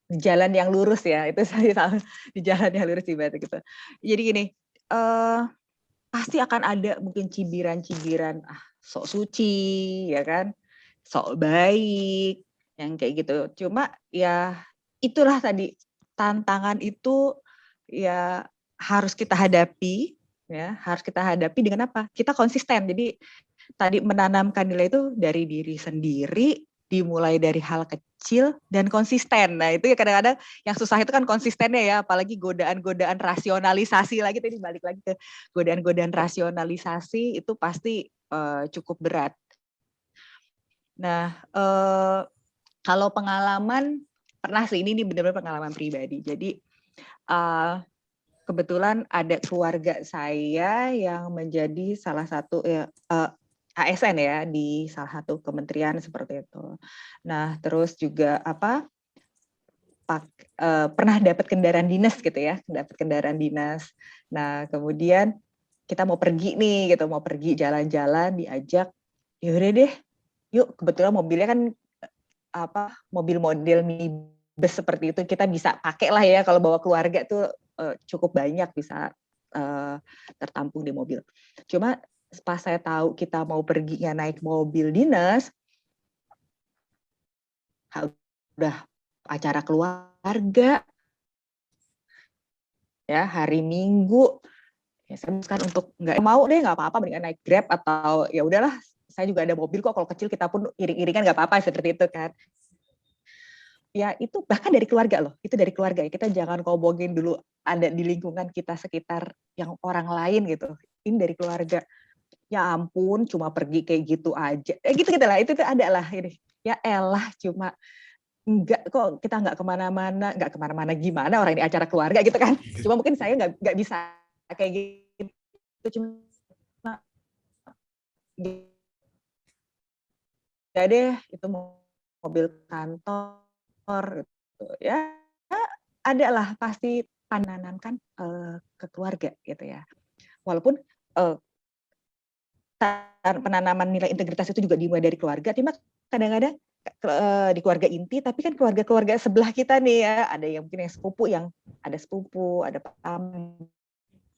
di jalan yang lurus ya, itu saya di jalan yang lurus ibaratnya gitu. Jadi gini, pasti akan ada mungkin cibiran-cibiran, sok suci ya kan, sok baik, yang kayak gitu. Cuma ya itulah tadi, tantangan itu ya harus kita hadapi, ya harus kita hadapi dengan apa? Kita konsisten. Jadi tadi menanamkan nilai itu dari diri sendiri, dimulai dari hal kecil dan konsisten. Nah itu ya kadang-kadang yang susah itu kan konsistennya ya, apalagi godaan-godaan rasionalisasi lagi, tadi balik lagi ke godaan-godaan rasionalisasi itu pasti cukup berat. Nah kalau pengalaman, pernah sih, ini benar-benar pengalaman pribadi. Jadi kebetulan ada keluarga saya yang menjadi salah satu ASN ya di salah satu kementerian seperti itu. Nah, terus juga pernah dapat kendaraan dinas gitu ya, dapat kendaraan dinas. Nah, kemudian kita mau pergi nih gitu, mau pergi jalan-jalan, diajak, yaudah deh, yuk, kebetulan mobilnya kan mobil model minibus seperti itu, kita bisa pakai lah ya kalau bawa keluarga tuh cukup banyak bisa tertampung di mobil. Cuma pas saya tahu kita mau perginya naik mobil dinas, udah acara keluarga, ya hari Minggu, ya saya memutuskan untuk nggak mau deh, nggak apa-apa, mendingan naik Grab atau ya udahlah, saya juga ada mobil kok, kalau kecil kita pun iring-iringan nggak apa-apa seperti itu kan. Ya itu bahkan dari keluarga loh, itu dari keluarga ya, kita jangan ngomongin dulu ada di lingkungan kita sekitar yang orang lain gitu, ini dari keluarga. Ya ampun, cuma pergi kayak gitu aja, gitu lah, itu tuh ada lah ini, ya elah cuma enggak kok, kita nggak kemana-mana gimana orang ini acara keluarga gitu kan, cuma mungkin saya nggak bisa kayak gitu, cuma ya deh itu mobil kantor gitu ya, ada lah pasti penanamkan ke keluarga gitu ya, walaupun penanaman nilai integritas itu juga dimulai dari keluarga, cuma kadang-kadang di keluarga inti, tapi kan keluarga-keluarga sebelah kita nih ya, ada yang mungkin yang ada sepupu, ada paman,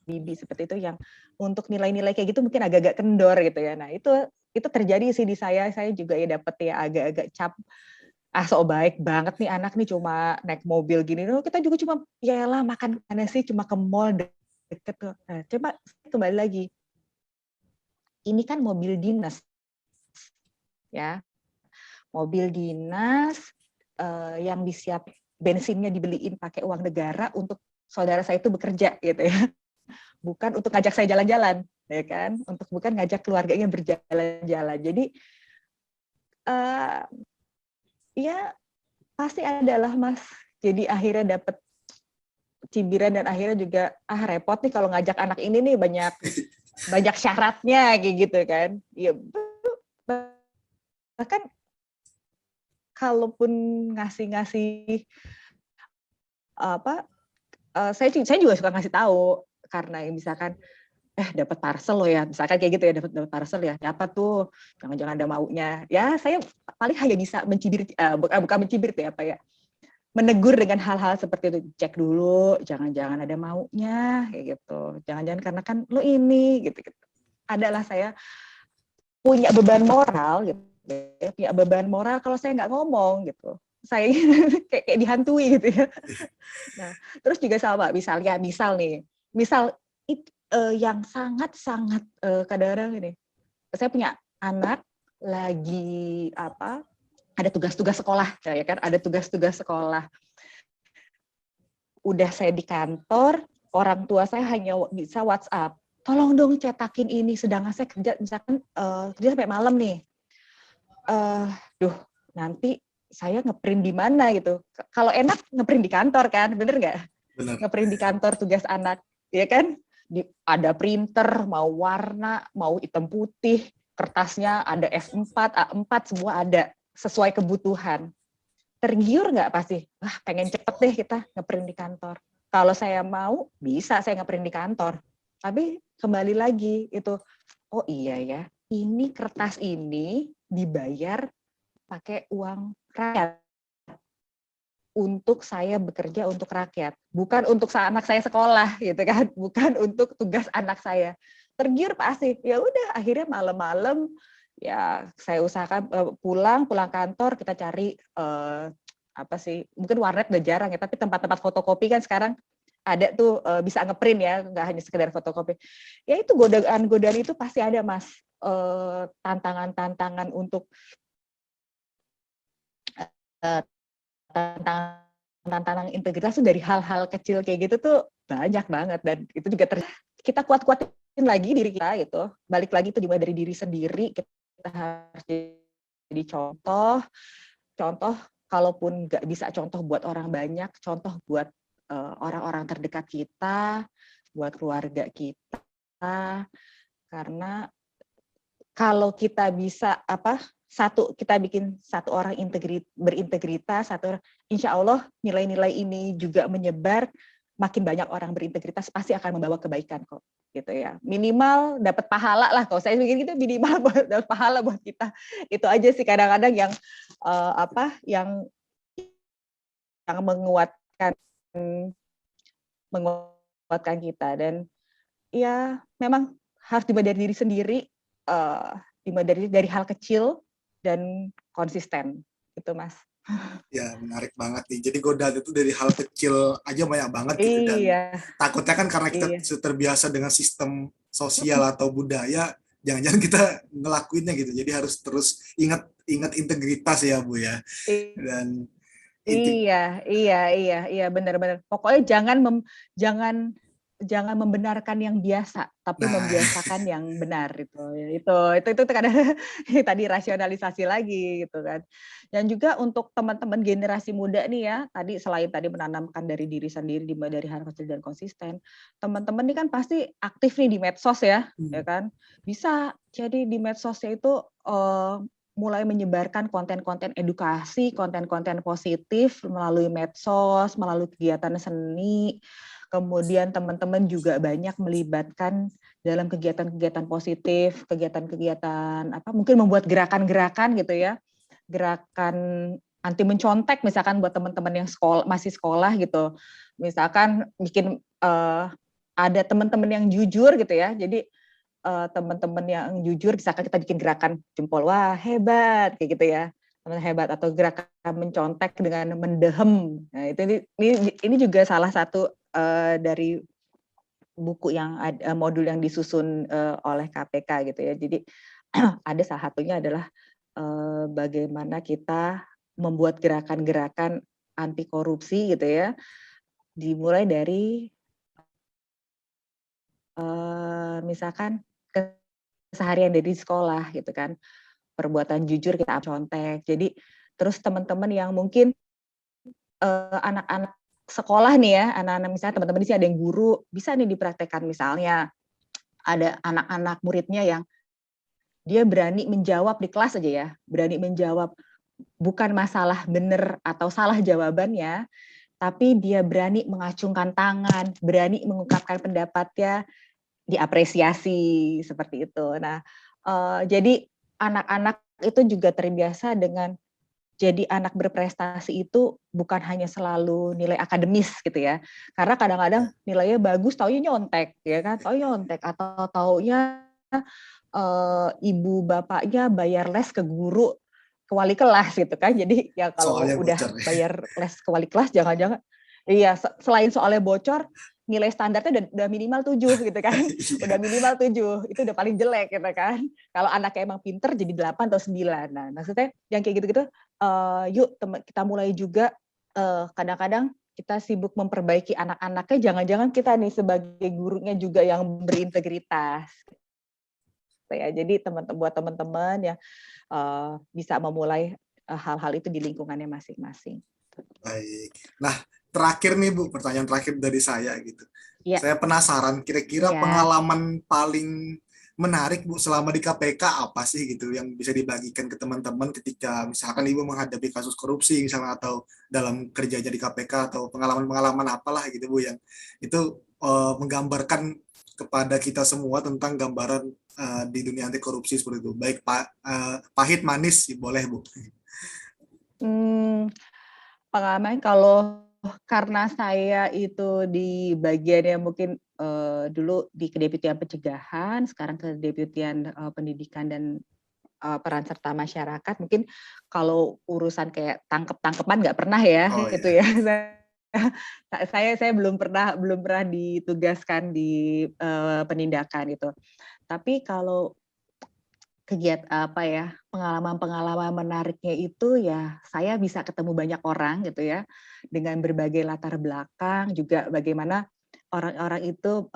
bibi seperti itu yang untuk nilai-nilai kayak gitu mungkin agak-agak kendor gitu ya. Nah itu terjadi sih di saya juga ya dapet ya agak-agak cap, sok baik banget nih anak nih cuma naik mobil gini, kita juga cuma ya lah makan mana sih, cuma ke mall deket tuh. Nah, coba kembali lagi, ini kan mobil dinas ya, mobil dinas yang disiap bensinnya dibeliin pakai uang negara untuk saudara saya itu bekerja gitu ya, bukan untuk ngajak saya jalan-jalan ya kan, bukan ngajak keluarganya berjalan-jalan. Jadi ya pasti adalah Mas, jadi akhirnya dapat cibiran dan akhirnya juga repot nih kalau ngajak anak ini nih, banyak banyak syaratnya kayak gitu kan. Ya, bahkan kalaupun ngasih apa, saya juga suka ngasih tahu, karena misalkan dapat parcel loh ya, misalkan kayak gitu ya, dapat parcel ya, apa tuh, jangan-jangan ada maunya. Ya saya paling hanya bisa mencibir, bukan mencibir tuh apa ya, menegur dengan hal-hal seperti itu. Cek dulu, jangan-jangan ada maunya kayak gitu. Jangan-jangan karena kan lo ini gitu. Adalah saya punya beban moral gitu. Punya beban moral kalau saya nggak ngomong gitu. Saya kayak dihantui gitu ya. Nah, terus juga sama misal nih, yang sangat-sangat kadang-kadang ini, saya punya anak lagi ada tugas-tugas sekolah, ya kan, ada tugas-tugas sekolah. Udah saya di kantor, orang tua saya hanya bisa WhatsApp, tolong dong cetakin ini, sedangkan saya kerja misalkan kerja sampai malam nih. Nanti saya ngeprint di mana gitu. Kalau enak ngeprint di kantor kan, bener nggak? Ngeprint di kantor tugas anak, ya kan? Ada printer, mau warna, mau hitam putih, kertasnya ada F4, A4, semua ada sesuai kebutuhan. Tergiur nggak pasti? Pengen cepet deh kita ngeprint di kantor. Kalau saya mau, bisa saya ngeprint di kantor. Tapi kembali lagi itu, oh iya ya, ini kertas ini dibayar pakai uang rakyat. Untuk saya bekerja untuk rakyat, bukan untuk anak saya sekolah gitu kan, bukan untuk tugas anak saya. Tergiur pasti. Ya udah, akhirnya malam-malam ya saya usahakan pulang kantor kita cari mungkin warnet udah jarang ya, tapi tempat-tempat fotokopi kan sekarang ada tuh, bisa ngeprint ya, nggak hanya sekedar fotokopi. Ya itu godaan-godaan itu pasti ada, Mas. Tantangan-tantangan untuk tantangan integritas tuh dari hal-hal kecil kayak gitu tuh banyak banget, dan itu juga kita kuat-kuatin lagi diri kita gitu. Balik lagi itu dimulai dari diri sendiri, kita harus jadi contoh kalaupun nggak bisa contoh buat orang banyak, contoh buat orang-orang terdekat kita, buat keluarga kita, karena kalau kita bisa kita bikin satu orang berintegritas, insya Allah nilai-nilai ini juga menyebar, makin banyak orang berintegritas pasti akan membawa kebaikan kok, gitu ya. Minimal dapat pahala lah, kalau saya pikir gitu, minimal dapat pahala buat kita. Itu aja sih kadang-kadang yang yang menguatkan kita. Dan ya memang harus dimulai dari diri sendiri, dimulai dari hal kecil dan konsisten, gitu Mas. Ya, menarik banget nih. Jadi godaan itu dari hal kecil aja banyak banget gitu, dan Iya. takutnya kan karena kita sudah terbiasa dengan sistem sosial atau budaya, jangan-jangan kita ngelakuinnya gitu. Jadi harus terus ingat integritas ya Bu ya. Dan Iya, benar-benar. Pokoknya jangan membenarkan yang biasa, tapi membiasakan yang benar itu kadang tadi rasionalisasi lagi gitu kan. Dan juga untuk teman-teman generasi muda nih ya, selain menanamkan dari diri sendiri, dimulai dari hal kecil dan konsisten. Teman-teman nih kan pasti aktif nih di medsos ya, ya kan? Bisa jadi di medsosnya itu mulai menyebarkan konten-konten edukasi, konten-konten positif melalui medsos, melalui kegiatan seni. Kemudian teman-teman juga banyak melibatkan dalam kegiatan-kegiatan positif, kegiatan-kegiatan mungkin membuat gerakan-gerakan gitu ya, gerakan anti mencontek misalkan buat teman-teman yang masih sekolah gitu. Misalkan bikin ada teman-teman yang jujur gitu ya, jadi teman-teman yang jujur, misalkan kita bikin gerakan jempol, wah hebat kayak gitu ya, teman hebat, atau gerakan mencontek dengan mendehem. Nah, ini juga salah satu dari buku yang modul yang disusun oleh KPK gitu ya. Jadi ada salah satunya adalah bagaimana kita membuat gerakan-gerakan anti korupsi gitu ya. Dimulai dari misalkan keseharian dari sekolah gitu kan, perbuatan jujur kita contek. Jadi terus teman-teman yang mungkin anak-anak sekolah nih ya, anak-anak misalnya teman-teman di sini ada yang guru, bisa nih dipraktekkan misalnya ada anak-anak muridnya yang dia berani menjawab di kelas aja ya, berani menjawab bukan masalah benar atau salah jawabannya, tapi dia berani mengacungkan tangan, berani mengungkapkan pendapatnya, diapresiasi seperti itu. Nah, jadi anak-anak itu juga terbiasa dengan jadi anak berprestasi itu bukan hanya selalu nilai akademis gitu ya. Karena kadang-kadang nilainya bagus taunya nyontek ya kan, taunya nyontek atau taunya ibu bapaknya bayar les ke guru ke wali kelas gitu kan. Jadi ya kalau Soalnya udah bocor. bayar les ke wali kelas jangan-jangan iya selain soalnya bocor nilai standarnya udah minimal 7 gitu kan. Iya. Udah minimal 7 itu udah paling jelek gitu kan. Kalau anaknya emang pinter jadi 8 atau 9. Nah, maksudnya yang kayak gitu-gitu yuk kita mulai juga kadang-kadang kita sibuk memperbaiki anak-anaknya, jangan-jangan kita nih sebagai gurunya juga yang berintegritas. Ya, jadi buat teman-teman yang bisa memulai hal-hal itu di lingkungannya masing-masing. Baik. Nah, terakhir nih Bu, pertanyaan terakhir dari saya gitu. Ya, Saya penasaran kira-kira ya. pengalaman paling menarik Bu selama di KPK apa sih gitu yang bisa dibagikan ke teman-teman ketika misalkan Ibu menghadapi kasus korupsi misalnya atau dalam kerjanya di KPK atau pengalaman-pengalaman apalah gitu Bu yang itu menggambarkan kepada kita semua tentang gambaran di dunia anti korupsi seperti itu. Baik pahit manis boleh Bu. Hmm, pengalaman kalau karena saya itu di bagian yang mungkin dulu di kedeputian pencegahan, sekarang kedeputian pendidikan dan peran serta masyarakat, mungkin kalau urusan kayak tangkep-tangkepan nggak pernah ya Oh itu ya. ya. Saya belum pernah ditugaskan di penindakan itu. Tapi kalau kegiatan apa ya, pengalaman-pengalaman menariknya itu ya saya bisa ketemu banyak orang gitu ya, dengan berbagai latar belakang, juga bagaimana orang-orang itu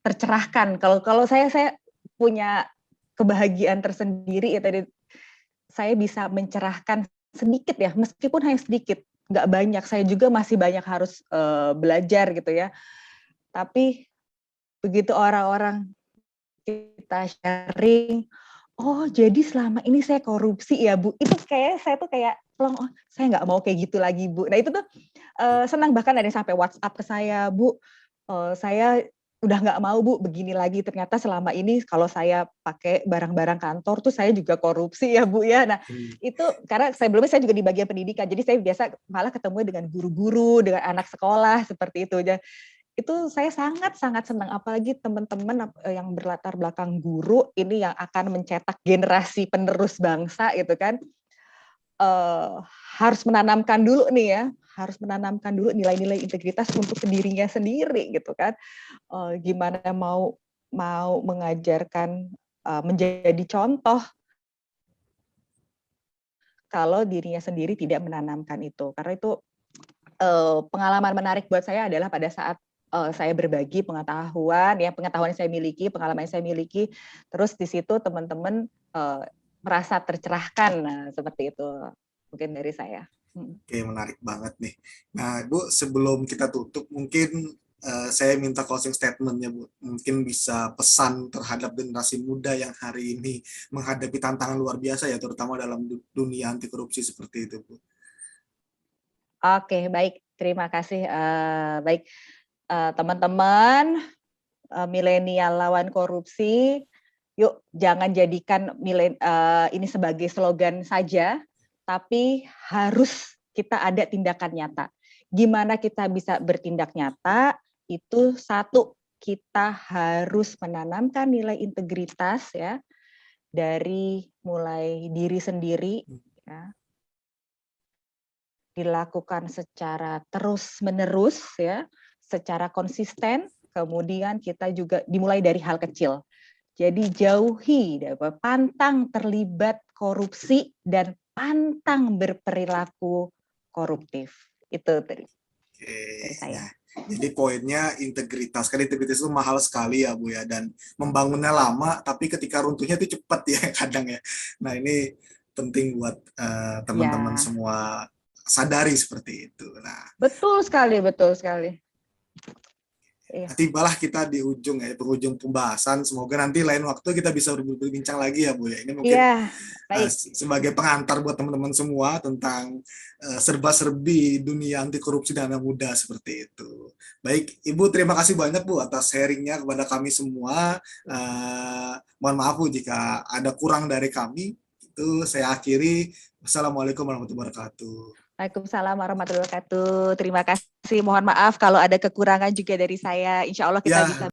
tercerahkan. Kalau saya punya kebahagiaan tersendiri ya tadi saya bisa mencerahkan sedikit ya, meskipun hanya sedikit, nggak banyak. Saya juga masih banyak harus belajar gitu ya. Tapi begitu orang-orang kita sharing, oh jadi selama ini saya korupsi ya Bu, itu kayak saya tuh kayak plong, oh saya nggak mau kayak gitu lagi Bu. Nah itu tuh senang, bahkan ada yang sampai WhatsApp ke saya, Bu, saya udah nggak mau Bu begini lagi, ternyata selama ini kalau saya pakai barang-barang kantor tuh saya juga korupsi ya Bu ya. Nah itu karena sebelumnya saya juga di bagian pendidikan, jadi saya biasa malah ketemu dengan guru-guru, dengan anak sekolah seperti itu. Itu saya sangat-sangat senang, apalagi teman-teman yang berlatar belakang guru ini yang akan mencetak generasi penerus bangsa gitu kan, harus menanamkan dulu nih ya, harus menanamkan dulu nilai-nilai integritas untuk dirinya sendiri gitu kan. Gimana mau mengajarkan menjadi contoh kalau dirinya sendiri tidak menanamkan itu. Karena itu pengalaman menarik buat saya adalah pada saat saya berbagi pengetahuan yang saya miliki, pengalaman yang saya miliki, terus di situ teman-teman merasa tercerahkan, nah seperti itu mungkin dari saya. Oke, menarik banget nih. Nah, Bu, sebelum kita tutup, mungkin saya minta closing statement-nya, Bu. Mungkin bisa pesan terhadap generasi muda yang hari ini menghadapi tantangan luar biasa ya, terutama dalam dunia anti korupsi seperti itu, Bu. Oke, baik, terima kasih. Baik, teman-teman milenial lawan korupsi, yuk jangan jadikan ini sebagai slogan saja, tapi harus kita ada tindakan nyata. Gimana kita bisa bertindak nyata? Itu satu, kita harus menanamkan nilai integritas ya, dari mulai diri sendiri ya, dilakukan secara terus-menerus ya, secara konsisten, kemudian kita juga dimulai dari hal kecil. Jadi jauhi, pantang terlibat korupsi dan pantang berperilaku koruptif. Itu Oke, dari saya. nah, jadi poinnya integritas. Kan integritas itu mahal sekali ya, Bu ya, dan membangunnya lama, tapi ketika runtuhnya itu cepat ya kadang ya. Nah, ini penting buat teman-teman Ya, semua sadari seperti itu. Nah, betul sekali, betul sekali. Iya. tibalah kita di ujung ya, penghujung pembahasan. Semoga nanti lain waktu kita bisa berbincang lagi ya Bu ya. Ini mungkin Iya, baik. sebagai pengantar buat teman-teman semua tentang serba-serbi dunia anti korupsi dan anak muda seperti itu. Baik, Ibu terima kasih banyak Bu atas sharingnya kepada kami semua. Mohon maaf Bu jika ada kurang dari kami. Itu saya akhiri. Wassalamualaikum warahmatullahi wabarakatuh. Waalaikumsalam warahmatullahi wabarakatuh. Terima kasih. Mohon maaf kalau ada kekurangan juga dari saya. Insya Allah kita Ya, bisa